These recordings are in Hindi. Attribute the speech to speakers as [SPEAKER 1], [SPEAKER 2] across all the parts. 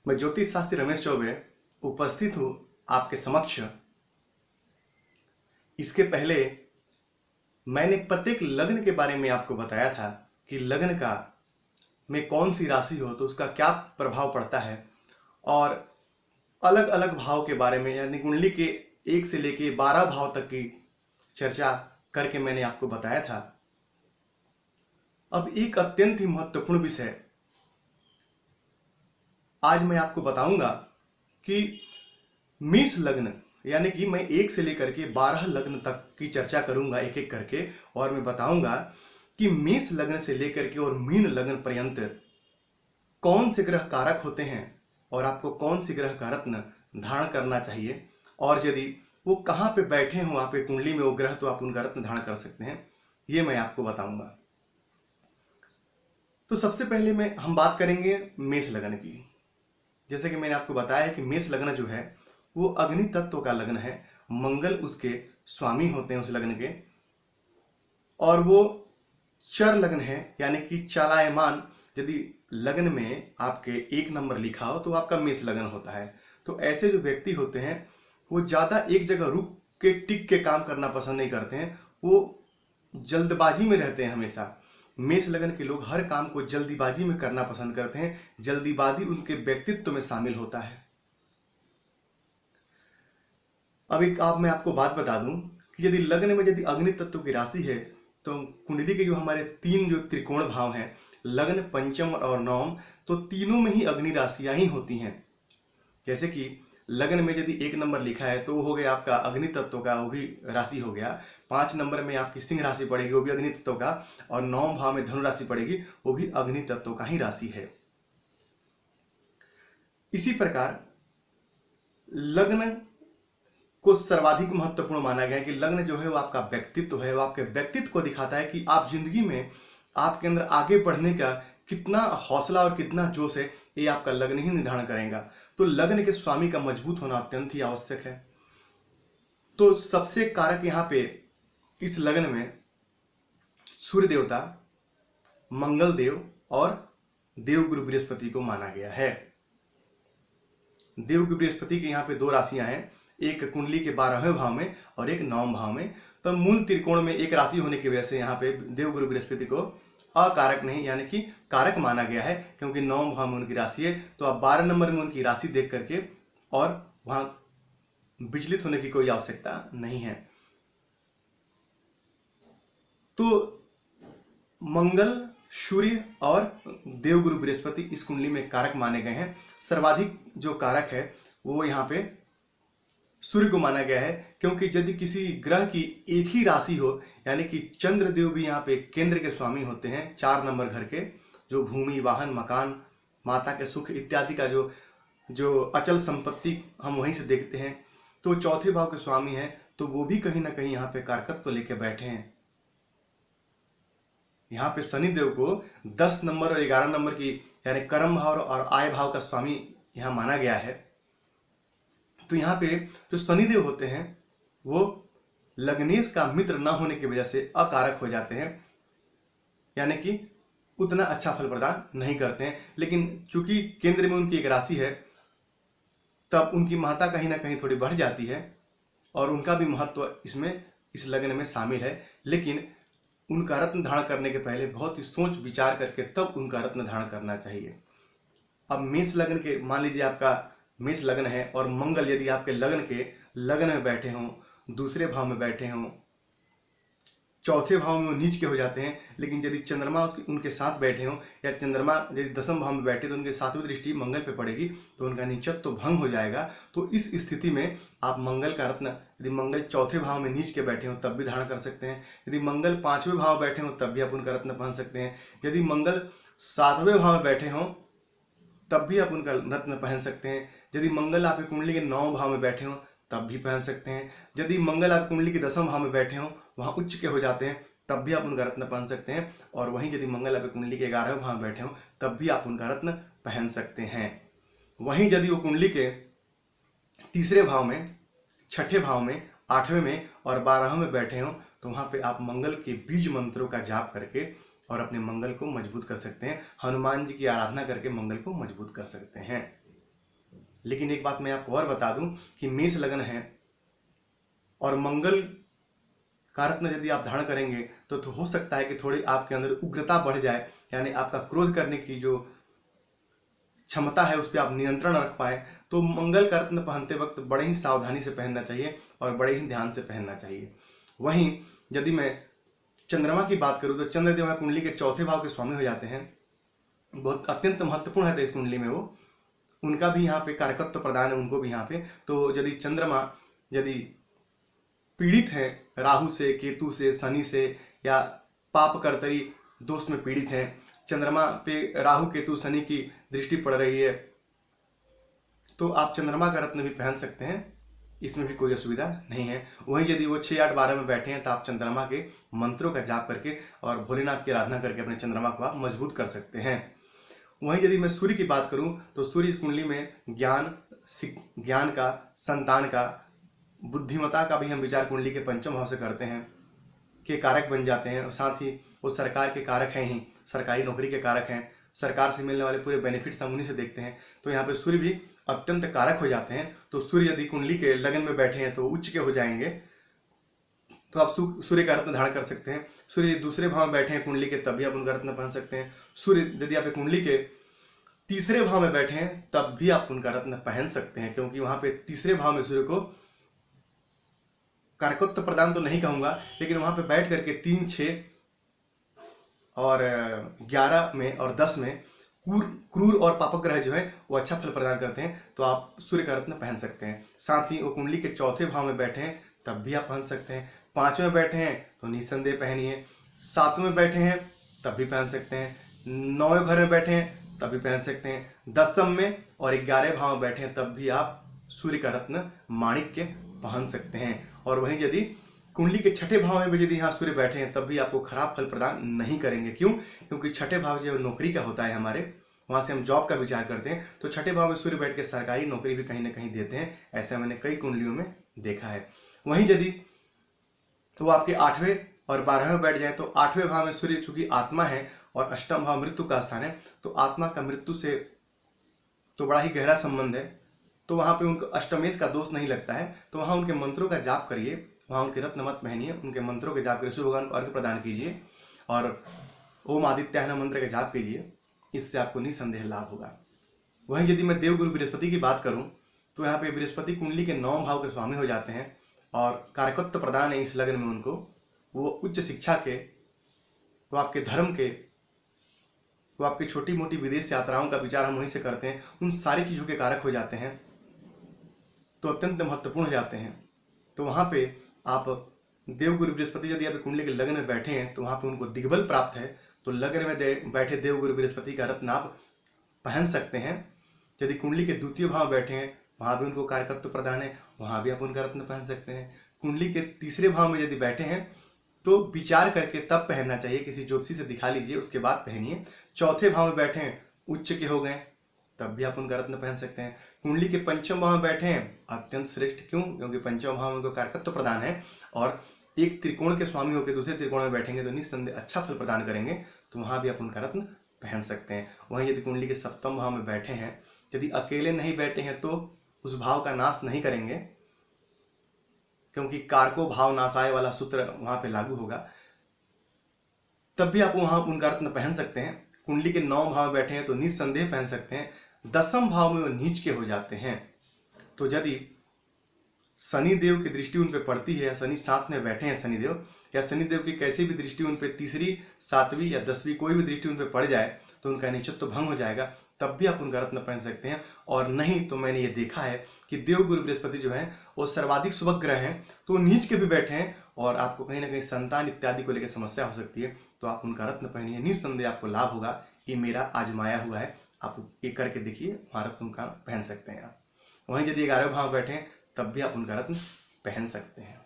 [SPEAKER 1] मैं ज्योतिष शास्त्री रमेश चौबे उपस्थित हूँ आपके समक्ष। इसके पहले मैंने प्रत्येक लग्न के बारे में आपको बताया था कि लग्न का में कौन सी राशि हो तो उसका क्या प्रभाव पड़ता है, और अलग अलग भाव के बारे में यानी कुंडली के 1 से लेके 12 भाव तक की चर्चा करके मैंने आपको बताया था। अब एक अत्यंत ही महत्वपूर्ण विषय आज मैं आपको बताऊंगा कि मेष लग्न यानी कि मैं 1 से लेकर के 12 लग्न तक की चर्चा करूंगा एक एक करके, और मैं बताऊंगा कि मेष लग्न से लेकर के और मीन लग्न पर्यंत कौन से ग्रह कारक होते हैं और आपको कौन सी ग्रह का रत्न धारण करना चाहिए, और यदि वो कहाँ पे बैठे हों आपके कुंडली में वो ग्रह तो आप उनका रत्न धारण कर सकते हैं, ये मैं आपको बताऊंगा। तो सबसे पहले हम बात करेंगे मेष लग्न की। जैसे कि मैंने आपको बताया है कि मेष लग्न जो है वो अग्नि तत्व का लग्न है। मंगल उसके स्वामी होते हैं उस लग्न के, और वो चर लग्न है यानी कि चलायमान। यदि लग्न में आपके 1 नंबर लिखा हो तो आपका मेष लग्न होता है। तो ऐसे जो व्यक्ति होते हैं वो ज़्यादा एक जगह रुक के टिक के काम करना पसंद नहीं करते हैं, वो जल्दबाजी में रहते हैं हमेशा। मेष लग्न के लोग हर काम को जल्दीबाजी में करना पसंद करते हैं। जल्दीबाजी उनके व्यक्तित्व में शामिल होता है। अब मैं आपको बात बता दूं कि यदि लग्न में यदि अग्नि तत्व की राशि है तो कुंडली के जो हमारे 3 जो त्रिकोण भाव हैं, लग्न, पंचम और नवम, तो तीनों में ही अग्नि राशियां ही होती हैं। जैसे कि लग्न में यदि 1 नंबर लिखा है तो वो हो गया आपका अग्नि तत्व का, वो भी राशि हो गया। 5 नंबर में आपकी सिंह राशि पड़ेगी, वो भी अग्नि तत्व का, और 9 भाव में धनु राशि पड़ेगी, वो भी अग्नि तत्व का ही राशि है। इसी प्रकार लग्न को सर्वाधिक महत्वपूर्ण माना गया है कि लग्न जो है वो आपका व्यक्तित्व है, वो आपके व्यक्तित्व को दिखाता है कि आप जिंदगी में आपके अंदर आगे बढ़ने का कितना हौसला और कितना जोश है, ये आपका लग्न ही निर्धारण करेगा। तो लग्न के स्वामी का मजबूत होना अत्यंत ही आवश्यक है। तो सबसे कारक यहाँ पे इस लग्न में सूर्य देवता, मंगल देव और देवगुरु बृहस्पति को माना गया है। देवगुरु बृहस्पति के यहाँ पे 2 राशियां हैं, एक कुंडली के 12वें भाव में और एक 9वें भाव में। तो मूल त्रिकोण में एक राशि होने की वजह से यहाँ पे देवगुरु बृहस्पति को अकारक नहीं यानी कि कारक माना गया है, क्योंकि 9वें भाव में उनकी राशि है। तो आप 12 नंबर में उनकी राशि देख करके और वहां विचलित होने की कोई आवश्यकता नहीं है। तो मंगल, सूर्य और देवगुरु बृहस्पति इस कुंडली में कारक माने गए हैं। सर्वाधिक जो कारक है वो यहाँ पे सूर्य को माना गया है, क्योंकि यदि किसी ग्रह की एक ही राशि हो, यानी कि चंद्रदेव भी यहाँ पे केंद्र के स्वामी होते हैं, 4 नंबर घर के, जो भूमि, वाहन, मकान, माता के सुख इत्यादि का जो अचल संपत्ति हम वहीं से देखते हैं, तो चौथे भाव के स्वामी हैं, तो वो भी कहीं ना कहीं यहाँ पे कारकत्व लेके बैठे हैं। यहाँ पे शनिदेव को 10 नंबर और 11 नंबर की यानी कर्म भाव और आय भाव का स्वामी यहाँ माना गया है। तो यहाँ पे जो शनिदेव होते हैं वो लग्नेश का मित्र न होने की वजह से अकारक हो जाते हैं, यानी कि उतना अच्छा फल प्रदान नहीं करते हैं। लेकिन चूंकि केंद्र में उनकी एक राशि है, तब उनकी महत्ता कहीं ना कहीं थोड़ी बढ़ जाती है और उनका भी महत्व इस लग्न में शामिल है। लेकिन उनका रत्न धारण करने के पहले बहुत ही सोच विचार करके तब उनका रत्न धारण करना चाहिए। अब मेष लग्न के मान लीजिए आपका मेष लग्न है और मंगल यदि आपके लग्न में बैठे हों, दूसरे भाव में बैठे हों, चौथे भाव में वो नीच के हो जाते हैं। लेकिन यदि चंद्रमा उनके साथ बैठे हों या चंद्रमा यदि 10वें भाव में बैठे तो उनकी 7वीं दृष्टि मंगल पे पड़ेगी, तो उनका नीचत्व तो भंग हो जाएगा। तो इस स्थिति में आप मंगल का रत्न, यदि मंगल चौथे भाव में नीच के बैठे हों तब भी धारण कर सकते हैं। यदि मंगल 5वें भाव में बैठे हों तब भी आप उनका रत्न पहन सकते हैं। यदि मंगल 7वें भाव में बैठे हों तब भी आप उनका रत्न पहन सकते हैं। यदि मंगल आपकी कुंडली के 9वें भाव में बैठे हों तब भी पहन सकते हैं। यदि मंगल आप कुंडली के 10वें भाव में बैठे हों, वहाँ उच्च के हो जाते हैं, तब भी आप उनका रत्न पहन सकते हैं। और वहीं यदि मंगल आपकी कुंडली के 11वें भाव में बैठे हों तब भी आप उनका रत्न पहन सकते हैं। वहीं यदि वो कुंडली के 3रे भाव में, 6ठे भाव में, 8वें में और 12वें में बैठे हों तो वहाँ पे आप मंगल के बीज मंत्रों का जाप करके और अपने मंगल को मजबूत कर सकते हैं। हनुमान जी की आराधना करके मंगल को मजबूत कर सकते हैं। लेकिन एक बात मैं आपको और बता दूं कि मेष लगन है और मंगल का रत्न यदि आप धारण करेंगे तो हो सकता है कि थोड़ी आपके अंदर उग्रता बढ़ जाए, यानी आपका क्रोध करने की जो क्षमता है उस पर आप नियंत्रण रख पाए। तो मंगल का रत्न पहनते वक्त बड़े ही सावधानी से पहनना चाहिए और बड़े ही ध्यान से पहनना चाहिए। वहीं यदि मैं चंद्रमा की बात करूं तो चंद्रदेव कुंडली के चौथे भाव के स्वामी हो जाते हैं, बहुत अत्यंत महत्वपूर्ण है तो इस कुंडली में वो उनका भी यहाँ पे कारकत्व प्रदान है, उनको भी यहाँ पे। तो यदि चंद्रमा यदि पीड़ित है राहु से, केतु से, शनि से या पाप कर्तरी दोष में पीड़ित है, चंद्रमा पे राहु केतु शनि की दृष्टि पड़ रही है, तो आप चंद्रमा का रत्न भी पहन सकते हैं, इसमें भी कोई असुविधा नहीं है। वहीं यदि वो 6, 8, 12 में बैठे हैं तो आप चंद्रमा के मंत्रों का जाप करके और भोलेनाथ की आराधना करके अपने चंद्रमा को आप मजबूत कर सकते हैं। वहीं यदि मैं सूर्य की बात करूं तो सूर्य इस कुंडली में ज्ञान का, संतान का, बुद्धिमता का भी हम विचार कुंडली के पंचम भाव से करते हैं के कारक बन जाते हैं, और साथ ही वो सरकार के कारक हैं ही, सरकारी नौकरी के कारक हैं, सरकार से मिलने वाले पूरे बेनिफिट्स हम उन्हीं से देखते हैं। तो यहाँ पे सूर्य भी अत्यंत कारक हो जाते हैं। तो सूर्य यदि कुंडली के लगन में बैठे हैं तो उच्च के हो जाएंगे, तो आप सूर्य का रत्न धारण कर सकते हैं। सूर्य दूसरे भाव में बैठे हैं कुंडली के, तब भी आप उनका रत्न पहन सकते हैं। सूर्य यदि आप कुंडली के तीसरे भाव में बैठे हैं तब भी आप उनका रत्न पहन सकते हैं, क्योंकि वहां पे तीसरे भाव में सूर्य को कारकत्व प्रदान तो नहीं कहूंगा, लेकिन वहां पे बैठ करके 3, 6 और 11 में और 10 में क्रूर और पापक ग्रह जो है वो अच्छा फल प्रदान करते हैं, तो आप सूर्य का रत्न पहन सकते हैं। साथ ही वो कुंडली के चौथे भाव में बैठे हैं तब भी आप पहन सकते हैं। 5वें में बैठे हैं तो निस्संदेह पहनिए। 7वें में बैठे हैं तब भी पहन सकते हैं। 9वें घर में बैठे हैं तब भी पहन सकते हैं। 10वें में और 11वें भाव में बैठे हैं तब भी आप सूर्य का रत्न माणिक्य पहन सकते हैं। और वहीं यदि कुंडली के छठे भाव में भी यदि यहाँ सूर्य बैठे हैं तब भी आपको खराब फल प्रदान नहीं करेंगे। क्यों? क्योंकि छठे भाव जो नौकरी का होता है हमारे, वहां से हम जॉब का विचार करते हैं, तो छठे भाव में सूर्य बैठ के सरकारी नौकरी भी कहीं ना कहीं देते हैं। ऐसा मैंने कई कुंडलियों में देखा है। वहीं यदि तो आपके 8वें और 12वें बैठ जाए तो 8वें भाव में सूर्य चूंकि आत्मा है और अष्टम भाव मृत्यु का स्थान है, तो आत्मा का मृत्यु से तो बड़ा ही गहरा संबंध है, तो वहां पे उनको अष्टमेश का दोष नहीं लगता है। तो वहां उनके मंत्रों का जाप करिए, वहां उनके रत्न मत पहनिए, उनके मंत्रों के जाप करिए, सूर्य भगवान को अर्घ्य प्रदान कीजिए और ओम आदित्याय मंत्र का जाप कीजिए, इससे आपको निसंदेह लाभ होगा। वहीं यदि मैं देवगुरु बृहस्पति की बात करूं तो यहाँ पे बृहस्पति कुंडली के 9 भाव के स्वामी हो जाते हैं और कारकत्व प्रदान है इस लग्न में उनको। वो उच्च शिक्षा के, वो आपके धर्म के, वो आपकी छोटी मोटी विदेश यात्राओं का विचार हम वहीं से करते हैं, उन सारी चीजों के कारक हो जाते हैं, तो अत्यंत महत्वपूर्ण हो जाते हैं। तो वहां पे आप देवगुरु बृहस्पति यदि आप कुंडली के लग्न में बैठे हैं तो वहां पे उनको दिग्बल प्राप्त है, तो लग्न में बैठे देवगुरु बृहस्पति का रत्न आप पहन सकते हैं। यदि कुंडली के द्वितीय भाव बैठे हैं वहां भी उनको कारकत्व प्रदान है, वहां भी आप उनका रत्न पहन सकते हैं। कुंडली के तीसरे भाव में यदि बैठे हैं तो विचार करके तब पहनना चाहिए, किसी ज्योतिषी से दिखा लीजिए उसके बाद पहनिए। चौथे भाव में बैठे हैं उच्च के हो गए तब भी आप उनका रत्न पहन सकते हैं। कुंडली के पंचम भाव में बैठे हैं अत्यंत श्रेष्ठ, क्यों? क्योंकि पंचम भाव में उनको कारकत्व प्रदान है और एक त्रिकोण के स्वामी होकर दूसरे त्रिकोण में बैठेंगे तो निस्संदेह अच्छा फल प्रदान करेंगे, तो वहां भी आप उनका रत्न पहन सकते हैं। वहीं यदि कुंडली के सप्तम भाव में बैठे हैं, यदि अकेले नहीं बैठे हैं तो उस भाव का नाश नहीं करेंगे, क्योंकि कारको भाव नाशाय वाला सूत्र वहां पे लागू होगा, तब भी आप वहां उनका रत्न पहन सकते हैं। कुंडली के 9 भाव में बैठे हैं तो निस्संदेह पहन सकते हैं। 10वें भाव में वो नीच के हो जाते हैं, तो यदि शनि देव की दृष्टि उन पे पड़ती है, शनि 7 में बैठे हैं शनिदेव, या शनिदेव की कैसी भी दृष्टि उन पे तीसरी, 7वीं या 10वीं कोई भी दृष्टि उन पे पड़ जाए तो उनका निश्चित्व भंग हो जाएगा, तब भी आप उनका रत्न पहन सकते हैं। और नहीं तो मैंने ये देखा है कि देवगुरु बृहस्पति जो है वो सर्वाधिक शुभ ग्रह हैं, तो नीच के भी बैठे हैं और आपको कहीं ना कहीं संतान इत्यादि को लेकर समस्या हो सकती है, तो आप उनका रत्न पहनिए, निस्संदेह आपको लाभ होगा। ये मेरा आजमाया हुआ है, आप ये करके देखिए, वहां रत्न उनका पहन सकते हैं आप। वहीं यदि 11वें भाव बैठे हैं तब भी आप उनका रत्न पहन सकते हैं।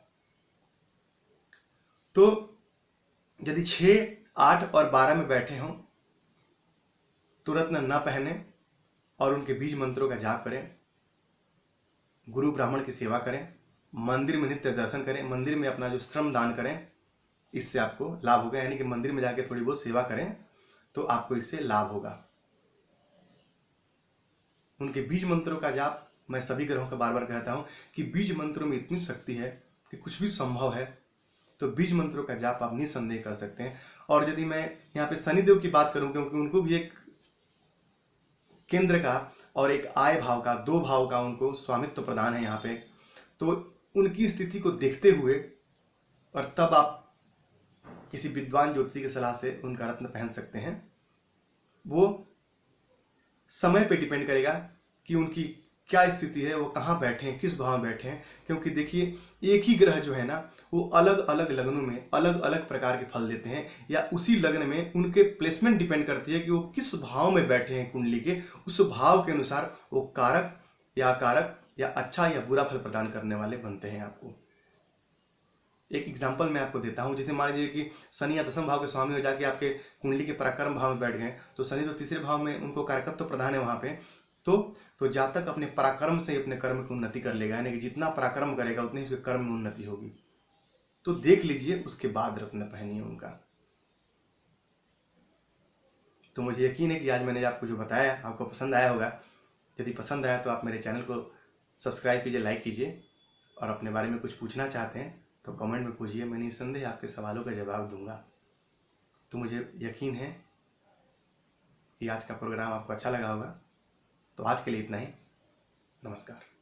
[SPEAKER 1] तो यदि 6, 8 और 12 में बैठे हों तो रत्न न पहने और उनके बीज मंत्रों का जाप करें, गुरु ब्राह्मण की सेवा करें, मंदिर में नित्य दर्शन करें, मंदिर में अपना जो श्रम दान करें, इससे आपको लाभ होगा। यानी कि मंदिर में जाके थोड़ी बहुत सेवा करें तो आपको इससे लाभ होगा। उनके बीज मंत्रों का जाप मैं सभी ग्रहों का बार बार कहता हूँ कि बीज मंत्रों में इतनी शक्ति है कि कुछ भी संभव है। तो बीज मंत्रों का जाप आप निसंदेह कर सकते हैं। और यदि मैं यहाँ पे शनिदेव की बात करूं, क्योंकि उनको भी एक केंद्र का और एक आय भाव का, 2 भाव का उनको स्वामित्व प्रदान है यहाँ पे, तो उनकी स्थिति को देखते हुए और तब आप किसी विद्वान ज्योतिषी की सलाह से उनका रत्न पहन सकते हैं। वो समय पे डिपेंड करेगा कि उनकी क्या स्थिति है, वो कहाँ बैठे हैं, किस भाव में बैठे हैं। क्योंकि देखिए एक ही ग्रह जो है ना, वो अलग अलग लग्नों में अलग अलग प्रकार के फल देते हैं, या उसी लग्न में उनके प्लेसमेंट डिपेंड करती है कि वो किस भाव में बैठे हैं कुंडली के, उस भाव के अनुसार वो कारक या अकारक या अच्छा या बुरा फल प्रदान करने वाले बनते हैं आपको। एक एग्जाम्पल मैं आपको देता हूं। जैसे मान लीजिए कि शनि या दसम भाव के स्वामी हो जाके आपके कुंडली के पराक्रम भाव में बैठ गए, तो शनि तो तीसरे भाव में उनको कारकत्व प्रधान है वहां पे, तो जातक अपने पराक्रम से अपने कर्म की उन्नति कर लेगा, यानी कि जितना पराक्रम करेगा उतनी उसके कर्म में उन्नति होगी। तो देख लीजिए, उसके बाद रत्न पहनिए उनका। तो मुझे यकीन है कि आज मैंने आपको जो बताया आपको पसंद आया होगा। यदि पसंद आया तो आप मेरे चैनल को सब्सक्राइब कीजिए, लाइक कीजिए, और अपने बारे में कुछ पूछना चाहते हैं तो कमेंट में पूछिए, मैं निसंदेह आपके सवालों का जवाब दूंगा। तो मुझे यकीन है कि आज का प्रोग्राम आपको अच्छा लगा होगा। तो आज के लिए इतना ही। नमस्कार।